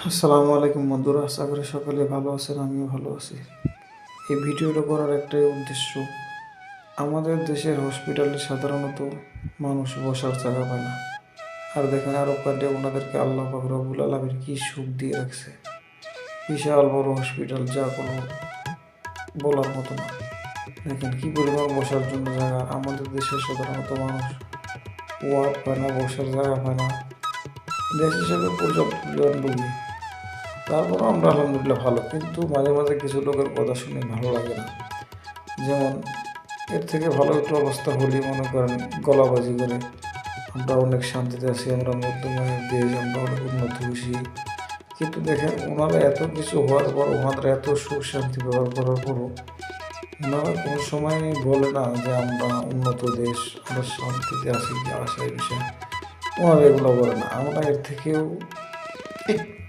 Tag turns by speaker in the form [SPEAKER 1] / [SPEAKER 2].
[SPEAKER 1] আসসালামু আলাইকুম বন্ধুরা, আশা করি সকলে ভালো আছেন। আমিও ভালো আছি। এই ভিডিওটা করার একটাই উদ্দেশ্য, আমাদের দেশের হসপিটালে সাধারণত মানুষ বসার জায়গা পায় না। আর দেখেন আরব কান্ট্রি ওনাদেরকে আল্লাহ পাক রব্বুল আলামিন কি সুখ দিয়ে রাখছে। বিশাল বড় হসপিটাল, যা কোনো বলার মতো না। দেখেন কি পরিমাণ বসার জন্য জায়গা। আমাদের দেশের সাধারণত মানুষ ওয়ার্ড পায় না, বসার জায়গা পায় না। দেশ হিসেবে পর্যাপ্ত পরিমাণ রোগী, তারপরও আমরা আলহামদুলিল্লাহ ভালো। কিন্তু মাঝে মাঝে কিছু লোকের কথা শুনে ভালো লাগে না। যেমন এর থেকে ভালো একটু অবস্থা হলেই মনে করেন গলাবাজি করে আমরা অনেক শান্তিতে আছি, আমরা মধ্যমানের দেশ, আমরা অনেক উন্নত খুশি। কিন্তু দেখেন ওনারা এত কিছু হওয়ার পর, ওনাদের এত সুখ শান্তি ব্যবহার করার পরও ওনারা কোনো সময় বলে না যে আমরা উন্নত দেশ, আমরা শান্তিতে আছি, কি আশা এই বিষয়ে ওনারা এগুলো বলে না। আমরা এর থেকেও